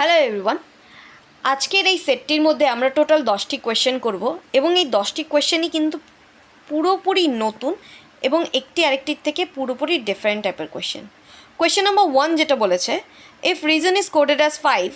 Hello everyone, আজকের এই সেটটির মধ্যে আমরা টোটাল 10টি কোয়েশ্চেন করব এবং এই 10টি কোয়েশ্চেনই কিন্তু পুরোপুরি নতুন এবং একটি আরেকটির থেকে পুরোপুরি ডিফারেন্ট টাইপের কোয়েশ্চেন। কোয়েশ্চেন নাম্বার 1 যেটা বলেছে, if reason is coded as 5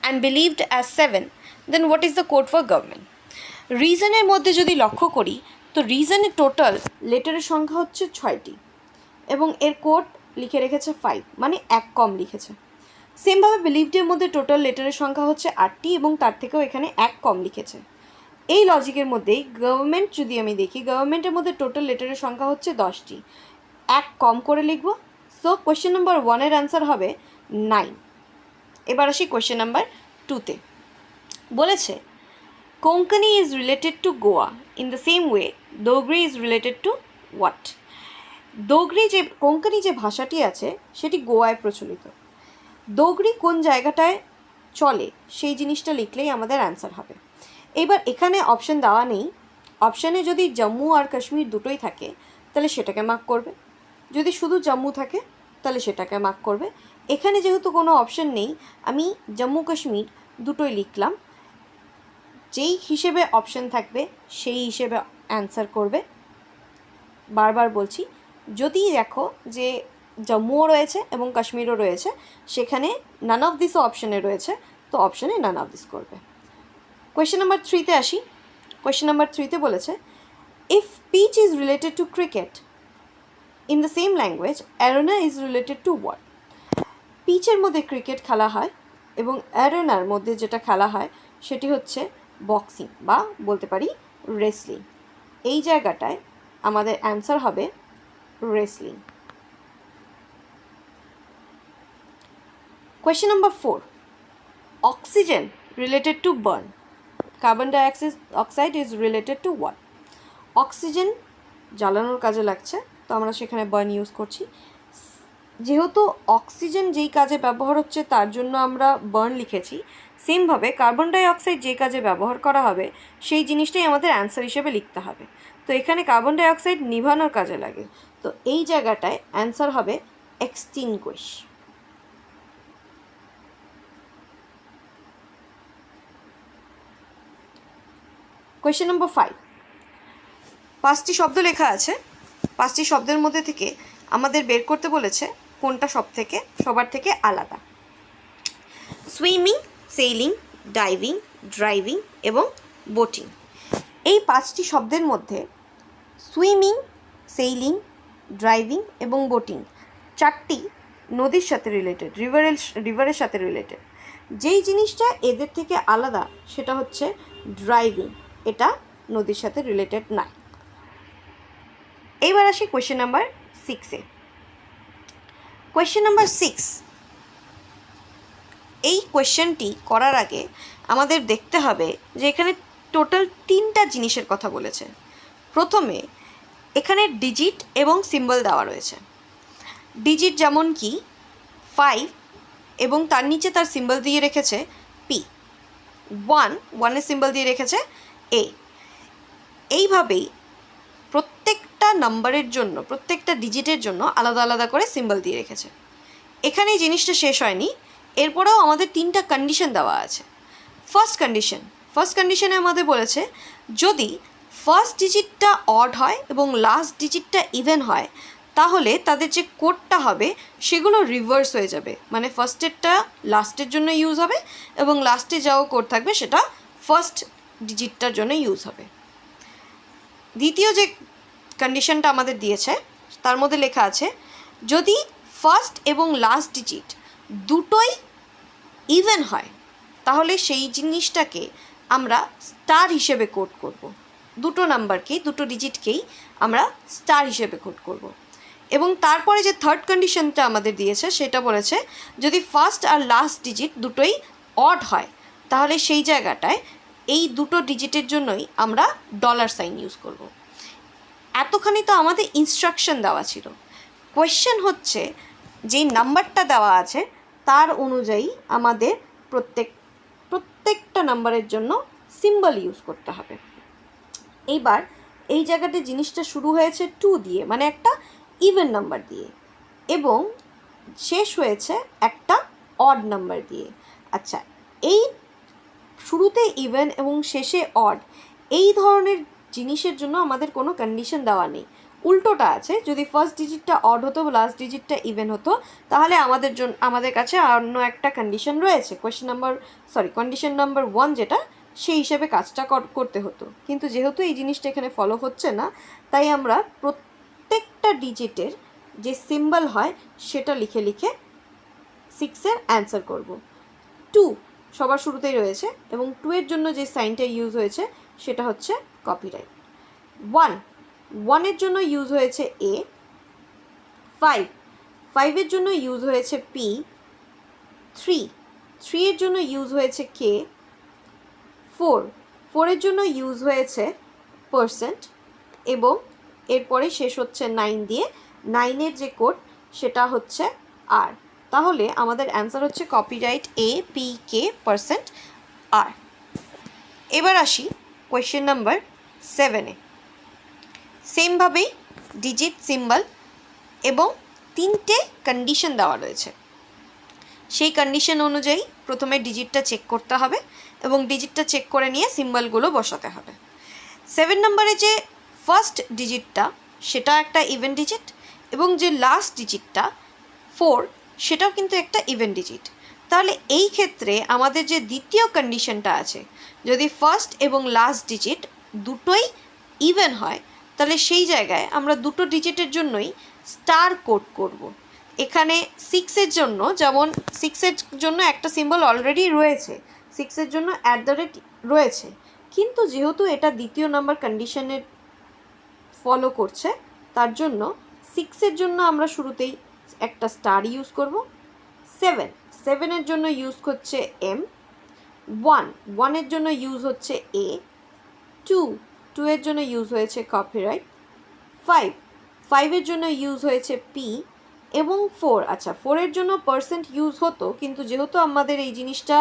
and believed as 7, then what is the code for government. রিজনের মধ্যে যদি লক্ষ্য করি তো রিজনের টোটাল লেটারের সংখ্যা হচ্ছে 6টি এবং এর কোড লিখে রেখেছে 5, মানে এক কম লিখেছে। সেমভাবে বিলিভডের মধ্যে টোটাল লেটারের সংখ্যা হচ্ছে 8টি এবং তার থেকেও এখানে এক কম লিখেছে। এই লজিকের মধ্যেই গভর্নমেন্ট যদি আমি দেখি, গভর্নমেন্টের মধ্যে টোটাল লেটারের সংখ্যা হচ্ছে 10টি, এক কম করে লিখব। সো কোয়েশ্চেন নাম্বার 1-এর অ্যান্সার হবে 9। এবার আসি কোয়েশ্চেন নাম্বার 2-তে। বলেছে Konkani is related two Goa in the same way Dogri is related to what. Konkani যে ভাষাটি আছে সেটি গোয়ায় প্রচলিত। ডোগরি কোন জায়গাটায় চলে সেই জিনিসটা লিখলেই আমাদের অ্যান্সার হবে। এবার এখানে অপশান দেওয়া নেই। অপশানে যদি জম্মু আর কাশ্মীর দুটোই থাকে তাহলে সেটাকে মার্ক করবে, যদি শুধু জম্মু থাকে তাহলে সেটাকে মার্ক করবে। এখানে যেহেতু কোনো অপশান নেই, আমি জম্মু কাশ্মীর দুটোই লিখলাম। যেই হিসেবে অপশান থাকবে সেই হিসেবে অ্যান্সার করবে। বারবার বলছি, যদি দেখো যে জম্মুও রয়েছে এবং কাশ্মীরও রয়েছে, সেখানে নান অফ দিসও অপশানে রয়েছে, তো অপশানে নান অফ দিস করবে। কোয়েশ্চেন নাম্বার 3-তে আসি। কোয়েশ্চেন নাম্বার 3-তে বলেছে if pitch is related to cricket in the same language arena is related to what. পিচের মধ্যে ক্রিকেট খেলা হয় এবং অ্যারেনার মধ্যে যেটা খেলা হয় সেটি হচ্ছে বক্সিং বা বলতে পারি রেসলিং। এই জায়গাটায় আমাদের অ্যান্সার হবে wrestling. Question number 4. Oxygen related to burn. Carbon dioxide is related to what? Oxygen জ্বালানোর কাজে লাগছে, তো আমরা সেখানে burn ইউজ করছি। যেহেতু অক্সিজেন যেই কাজে ব্যবহার হচ্ছে তার জন্য আমরা বার্ন লিখেছি, সেমভাবে কার্বন ডাইঅক্সাইড যে কাজে ব্যবহার করা হবে সেই জিনিসটাই আমাদের অ্যান্সার হিসেবে লিখতে হবে। তো এখানে কার্বন ডাইঅক্সাইড নিভানোর কাজে লাগে, তো এই জায়গাটায় অ্যান্সার হবে এক্সটিংগুইশ। Question number 5। 5টি শব্দ লেখা আছে। 5টি শব্দের মধ্যে থেকে আমাদের বের করতে বলেছে কোনটা সবার থেকে আলাদা। সুইমিং, সেইলিং, ডাইভিং, ড্রাইভিং এবং বোটিং। এই 5টি শব্দের মধ্যে সুইমিং, সেইলিং, ড্রাইভিং এবং বোটিং 4টি নদীর সাথে রিলেটেড, রিভারের সাথে রিলেটেড। যেই জিনিসটা এদের থেকে আলাদা সেটা হচ্ছে ড্রাইভিং, এটা নদীর সাথে রিলেটেড নয়। এইবার আসি কোয়েশ্চেন নাম্বার 6-এ। কোয়েশ্চেন নাম্বার 6, এই কোয়েশ্চেনটি করার আগে আমাদের দেখতে হবে যে এখানে টোটাল 3টা জিনিসের কথা বলেছে। প্রথমে এখানে ডিজিট এবং সিম্বল দেওয়া রয়েছে। ডিজিট যেমন কি 5 এবং তার নিচে তার সিম্বল দিয়ে রেখেছে পি, 1-এর সিম্বল দিয়ে রেখেছে এ। এইভাবেই প্রত্যেকটা নাম্বারের জন্য, প্রত্যেকটা ডিজিটের জন্য আলাদা আলাদা করে সিম্বল দিয়ে রেখেছে। এখানে এই জিনিসটা শেষ হয়নি, এরপরেও আমাদের 3টা কন্ডিশন দেওয়া আছে। ফার্স্ট কন্ডিশনে আমাদের বলেছে যদি ফার্স্ট ডিজিটটা অড হয় এবং লাস্ট ডিজিটটা ইভেন হয় তাহলে তাদের যে কোডটা হবে সেগুলো রিভার্স হয়ে যাবে, মানে ফার্স্টেরটা লাস্টের জন্য ইউজ হবে এবং লাস্টে যাও কোড থাকবে সেটা ফার্স্ট ডিজিটটার জন্য ইউজ হবে। দ্বিতীয় যে কন্ডিশনটা আমাদের দিয়েছে তার মধ্যে লেখা আছে যদি ফার্স্ট এবং লাস্ট ডিজিট দুটোই ইভেন হয় তাহলে সেই জিনিসটাকে আমরা স্টার হিসেবে কোড করব। দুটো নাম্বারকেই, দুটো ডিজিটকেই আমরা স্টার হিসেবে কোড করব। এবং তারপরে যে থার্ড কন্ডিশনটা আমাদের দিয়েছে সেটা বলেছে যদি ফার্স্ট আর লাস্ট ডিজিট দুটোই অড হয় তাহলে সেই জায়গাটায় এই দুটো ডিজিটের জন্যই আমরা $সাইন ইউজ করব। এতখানি তো আমাদের ইনস্ট্রাকশন দেওয়া ছিল। কোয়েশ্চেন হচ্ছে যেই নাম্বারটা দেওয়া আছে তার অনুযায়ী আমাদের প্রত্যেকটা নাম্বারের জন্য সিম্বল ইউজ করতে হবে। এইবার এই জায়গাতে জিনিসটা শুরু হয়েছে 2 দিয়ে, মানে একটা ইভেন নাম্বার দিয়ে, এবং শেষ হয়েছে একটা অড নাম্বার দিয়ে। আচ্ছা, এই শুরুতে ইভেন এবং শেষে অড এই ধরনের জিনিসের জন্য আমাদের কোনো কন্ডিশন দেওয়া নেই, উল্টোটা আছে। যদি ফার্স্ট ডিজিটটা অড হতো, লাস্ট ডিজিটটা ইভেন হতো, তাহলে আমাদের কাছে অন্য একটা কন্ডিশন রয়েছে, কন্ডিশন নাম্বার 1 যেটা, সেই হিসেবে কাজটা করতে হতো। কিন্তু যেহেতু এই জিনিসটা এখানে ফলো হচ্ছে না, তাই আমরা প্রত্যেকটা ডিজিটের যে সিম্বল হয় সেটা লিখে লিখে 6-এর অ্যান্সার করব। 2 সবার শুরুতেই রয়েছে এবং 2 এর জন্য যে সাইনটা ইউজ হয়েছে সেটা হচ্ছে কপিরাইট। 1 এর জন্য ইউজ হয়েছে এ। 5 এর জন্য ইউজ হয়েছে পি। 3 এর জন্য ইউজ হয়েছে কে। 4 এর জন্য ইউজ হয়েছে পার্সেন্ট এবং এরপরে শেষ হচ্ছে 9 দিয়ে। 9 এর যে কোড সেটা হচ্ছে আর। তাহলে আমাদের অ্যান্সার হচ্ছে কপিরাইট এ, পি, কে, পার্সেন্ট, আর। এবার আসি কোয়েশ্চেন নাম্বার 7-এ। সেমভাবেই ডিজিট, সিম্বল এবং 3টে কন্ডিশন দেওয়া রয়েছে। সেই কন্ডিশন অনুযায়ী প্রথমে ডিজিটটা চেক করতে হবে এবং ডিজিটটা চেক করে নিয়ে সিম্বলগুলো বসাতে হবে। 7 নম্বরে যে ফার্স্ট ডিজিটটা সেটা একটা ইভেন ডিজিট এবং যে লাস্ট ডিজিটটা 4 সেটাও কিন্তু একটা ইভেন ডিজিট। তাহলে এই ক্ষেত্রে আমাদের যে দ্বিতীয় কন্ডিশনটা আছে, যদি ফার্স্ট এবং লাস্ট ডিজিট দুটোই ইভেন হয়, তাহলে সেই জায়গায় আমরা দুটো ডিজিটের জন্যই স্টার কোড করব। এখানে 6-এর জন্য, যেমন 6-এর জন্য একটা সিম্বল অলরেডি রয়েছে, 6-এর জন্য @ রয়েছে, কিন্তু যেহেতু এটা দ্বিতীয় নাম্বার কন্ডিশনের ফলো করছে, তার জন্য 6-এর জন্য আমরা শুরুতেই একটা স্টার ইউজ করব। 7-এর জন্য ইউজ হচ্ছে এম। 1-এর জন্য ইউজ হচ্ছে এ। 2-এর জন্য ইউজ হয়েছে কপিরাইট। 5-এর জন্য ইউজ হয়েছে পি এবং 4-এর জন্য পার্সেন্ট ইউজ হতো, কিন্তু যেহেতু আমাদের এই জিনিসটা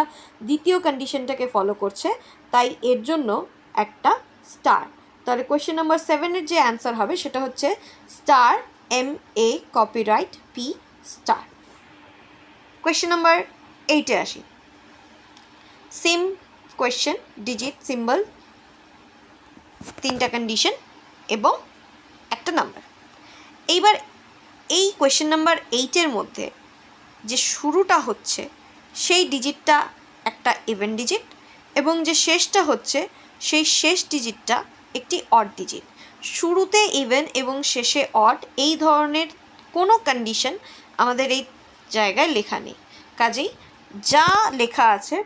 দ্বিতীয় কন্ডিশনটাকে ফলো করছে, তাই এর জন্য একটা স্টার। তাহলে কোয়েশ্চেন নাম্বার 7-এর যে অ্যান্সার হবে সেটা হচ্ছে star, M, A, copyright, P, star. Question number 8-এ আসি। সেম কোয়েশ্চেন, ডিজিট, সিম্বল, 3টা কন্ডিশন এবং একটা নাম্বার। এইবার এই কোয়েশ্চেন নাম্বার 8-এর মধ্যে যে শুরুটা হচ্ছে সেই ডিজিটটা একটা ইভেন ডিজিট এবং যে শেষটা হচ্ছে সেই শেষ ডিজিটটা একটি অড ডিজিট। শুরুতে ইভেন এবং শেষে অড এই ধরনের কোনো কন্ডিশন আমাদের এই জায়গায় লেখা নেই। কাজেই যা লেখা আছে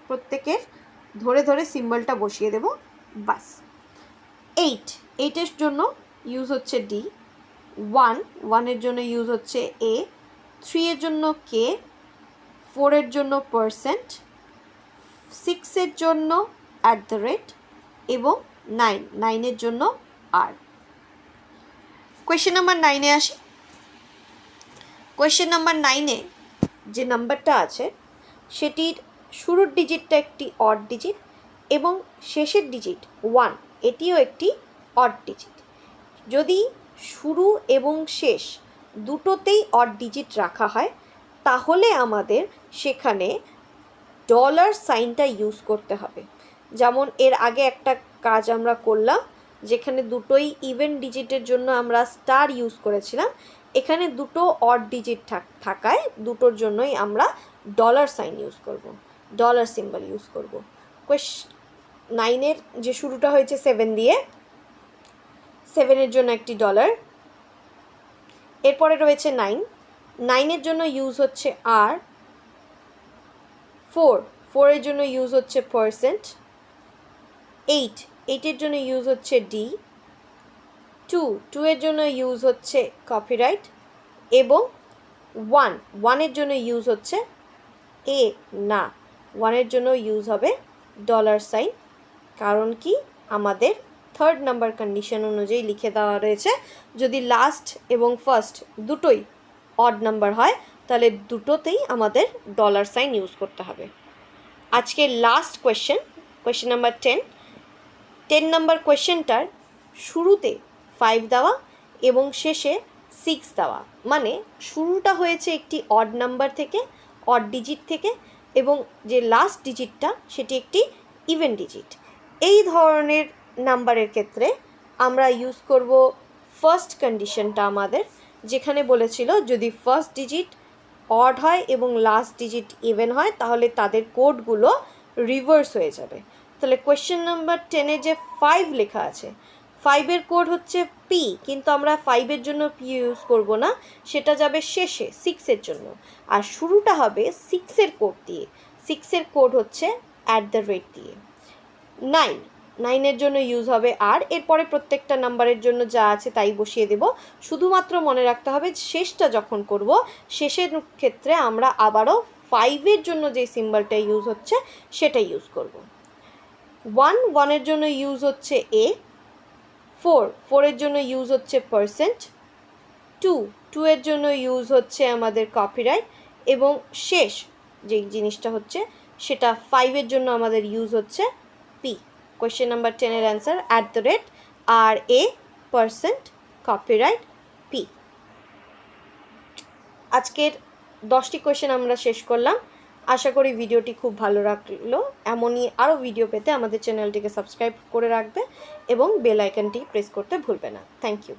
প্রত্যেকের ধরে ধরে সিম্বলটা বসিয়ে দেব, বাস। 8-এর জন্য ইউজ হচ্ছে ডি। 1-এর জন্য ইউজ হচ্ছে এ। 3-এর জন্য কে। 4-এর জন্য পার্সেন্ট। 6-এর জন্য @ এবং 9-এর জন্য আর। কোয়েশ্চেন নাম্বার 9-এ আসি। কোয়েশ্চেন নাম্বার 9-এ যে নাম্বারটা আছে সেটির শুরুর ডিজিটটা একটি অড ডিজিট এবং শেষের ডিজিট 1, এটিও একটি অড ডিজিট। যদি শুরু এবং শেষ দুটোতেই অড ডিজিট রাখা হয়, তাহলে আমাদের সেখানে ডলার সাইনটা ইউজ করতে হবে। যেমন এর আগে একটা কাজ আমরা করলাম, যেখানে দুটোই ইভেন ডিজিটের জন্য আমরা স্টার ইউজ করেছিলাম, এখানে দুটো অড ডিজিট থাকায় দুটোর জন্যই আমরা ডলার সাইন ইউজ করব, ডলার সিম্বল ইউজ করব। 9-এর যে শুরুটা হয়েছে 7 দিয়ে, 7-এর জন্য একটি ডলার। এরপরে রয়েছে 9-এর জন্য ইউজ হচ্ছে আর। 4-এর জন্য ইউজ হচ্ছে পার্সেন্ট। 8-এর জন্য ইউজ হচ্ছে ডি। 2-এর জন্য ইউজ হচ্ছে কপিরাইট এবং 1-এর জন্য ইউজ হচ্ছে এ না, 1-এর জন্য ইউজ হবে ডলার সাইন। কারণ কি, আমাদের 3rd নাম্বার কন্ডিশন অনুযায়ী লিখে দেওয়া রয়েছে, যদি লাস্ট এবং ফার্স্ট দুটোই অড নাম্বার হয়, তাহলে দুটোতেই আমাদের ডলার সাইন ইউজ করতে হবে। আজকে লাস্ট কোয়েশ্চেন নাম্বার 10 নাম্বার কোয়েশ্চেনটার শুরুতে 5 দেওয়া এবং শেষে 6 দেওয়া, মানে শুরুটা হয়েছে একটি অড নাম্বার থেকে অড ডিজিট থেকে, এবং যে লাস্ট ডিজিটটা সেটি একটি ইভেন ডিজিট। এই ধরনের নাম্বারের ক্ষেত্রে আমরা ইউজ করব ফার্স্ট কন্ডিশনটা আমাদের, যেখানে বলেছিল যদি ফার্স্ট ডিজিট অড হয় এবং লাস্ট ডিজিট ইভেন হয় তাহলে তাদের কোডগুলো রিভার্স হয়ে যাবে। তাহলে কোয়েশ্চেন নাম্বার 10-এ যে 5 লেখা আছে, 5-এর কোড হচ্ছে পি, কিন্তু আমরা 5-এর জন্য পি ইউজ করব না, সেটা যাবে শেষে 6-এর জন্য, আর শুরুটা হবে 6-এর কোড দিয়ে। 6-এর কোড হচ্ছে @ দিয়ে। 9-এর জন্য ইউজ হবে আর, এরপরে প্রত্যেকটা নাম্বারের জন্য যা আছে তাই বসিয়ে দেব। শুধুমাত্র মনে রাখতে হবে শেষটা যখন করব, শেষের ক্ষেত্রে আমরা আবারও 5-এর জন্য যে সিম্বলটা ইউজ হচ্ছে সেটা ইউজ করব। 1-এর জন্য ইউজ হচ্ছে এ, 4-এর জন্য ইউজ হচ্ছে %, 2-এর জন্য ইউজ হচ্ছে আমাদের কপিরাইট, এবং শেষ যেই জিনিসটা হচ্ছে সেটা 5-এর জন্য আমাদের ইউজ হচ্ছে পি। কোয়েশ্চেন নাম্বার 10-এর অ্যান্সার @RA, %, কপিরাইট, পি। আজকের 10টি কোয়েশ্চেন আমরা শেষ করলাম। আশা করি ভিডিওটি খুব ভালো লাগলো। এমনই আরও ভিডিও পেতে আমাদের চ্যানেলটিকে সাবস্ক্রাইব করে রাখবে এবং বেল আইকনটি প্রেস করতে ভুলবে না। Thank you.